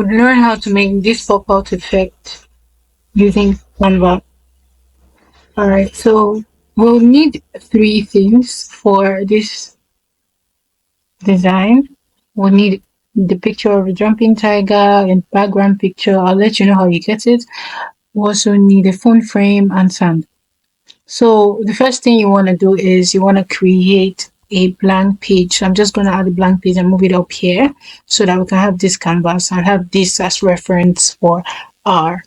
would learn how to make this pop-out effect using Canva. Alright, so we'll need three things for this design. We'll need the picture of a jumping tiger and background picture. I'll let you know how you get it. We also need a phone frame and sand. So the first thing you want to do is you want to create a blank page. So I'm just going to add a blank page and move it up here so that we can have this canvas and have this as reference for our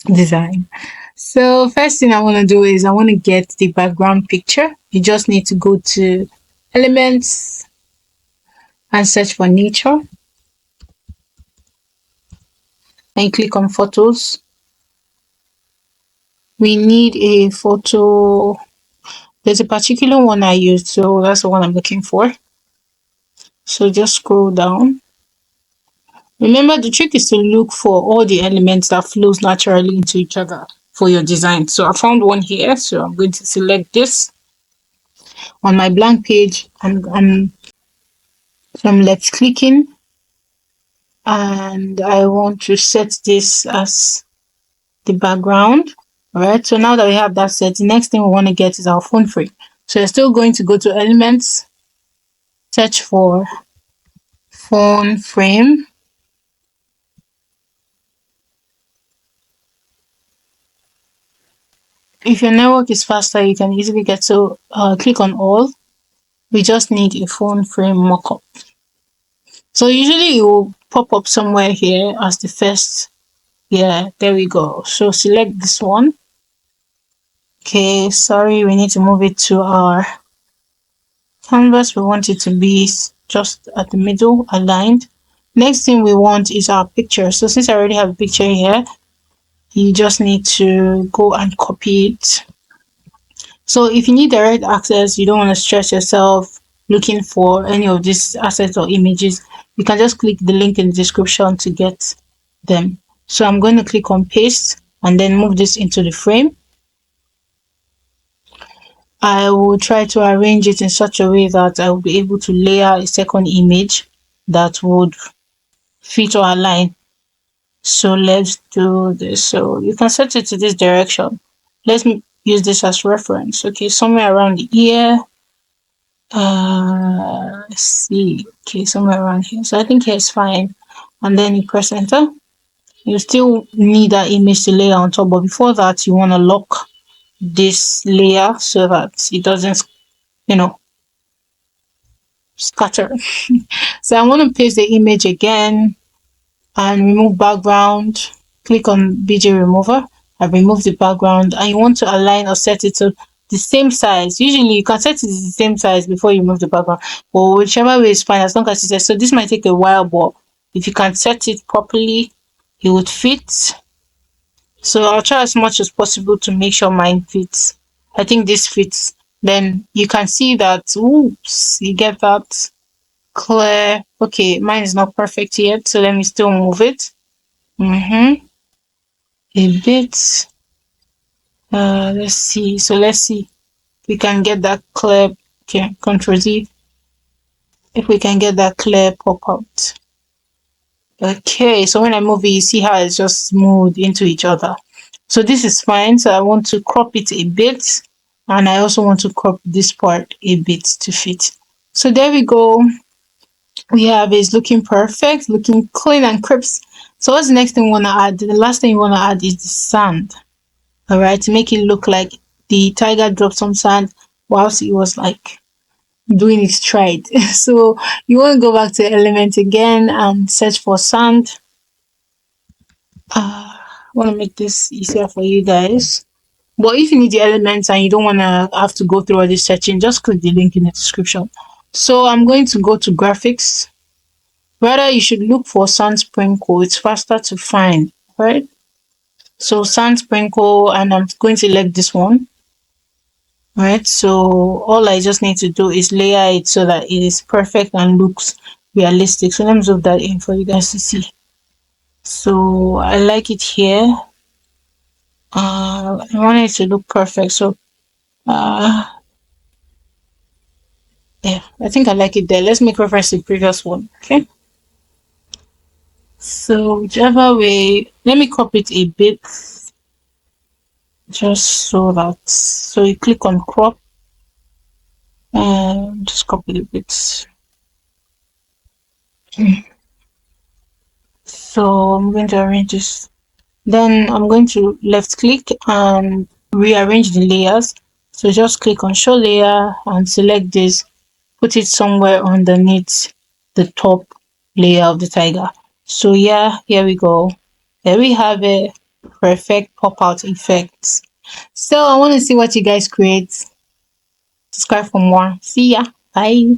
design. So first thing I want to do is I want to get the background picture. You just need to go to elements and search for nature and click on photos. We need a photo. There's a particular one I used, so that's the one I'm looking for. So just scroll down. Remember, the trick is to look for all the elements that flows naturally into each other for your design. So I found one here, so I'm going to select this on my blank page. I'm left clicking and I want to set this as the background. All right, so now that we have that set, the next thing we want to get is our phone frame. So you're still going to go to elements, search for phone frame. If your network is faster, you can easily get to click on all. We just need a phone frame mockup. So usually it will pop up somewhere here as the first. Yeah, there we go. So select this one. Okay, sorry, we need to move it to our canvas. We want it to be just at the middle, aligned. Next thing we want is our picture. So since I already have a picture here, you just need to go and copy it. So if you need direct access, you don't want to stress yourself looking for any of these assets or images, you can just click the link in the description to get them. So I'm going to click on paste and then move this into the frame. I will try to arrange it in such a way that I will be able to layer a second image that would fit or align. So let's do this. So you can set it to this direction. Let's use this as reference. Okay, somewhere around the ear. Let's see. Okay, somewhere around here. So I think here is fine. And then you press enter. You still need that image to layer on top, but before that, you want to lock this layer so that it doesn't, scatter. So I want to paste the image again and remove background. Click on BJ remover. I remove the background and you want to align or set it to the same size. Usually you can set it to the same size before you remove the background, or whichever way is fine as long as it says. So this might take a while, but if you can set it properly, it would fit. So I'll try as much as possible to make sure mine fits. I think this fits. Then you can see that, oops, you get that clear. Okay, mine is not perfect yet, so let me still move it. A bit. Let's see. So let's see. We can get that clear. Okay, Control Z. If we can get that clear pop out. Okay, so when I move it, you see how it's just moved into each other. So this is fine. So I want to crop it a bit, and I also want to crop this part a bit to fit. So there we go. We have is looking perfect, looking clean and crisp. So what's the next thing we want to add? The last thing you want to add is the sand. All right, to make it look like the tiger dropped some sand whilst it was like doing its stride. So you want to go back to element again and search for sand. I want to make this easier for you guys. But if you need the elements and you don't want to have to go through all this searching, just click the link in the description. So I'm going to go to graphics. Rather, you should look for sand sprinkle. It's faster to find, right? So sand sprinkle, and I'm going to select this one. Right, so all I just need to do is layer it so that it is perfect and looks realistic. So let me zoom that in for you guys to see. So I like it here. I want it to look perfect. So yeah, I think I like it there. Let's make reference to the previous one. Okay. So whichever way, let me crop it a bit, just so that, so you click on crop and just crop it a bit. So I'm going to arrange this. Then I'm going to left click and rearrange the layers. So just click on show layer and select this, put it somewhere underneath the top layer of the tiger. So yeah, here we go. There we have it. Perfect pop out effects. So I want to see what you guys create. Subscribe for more. See ya. Bye.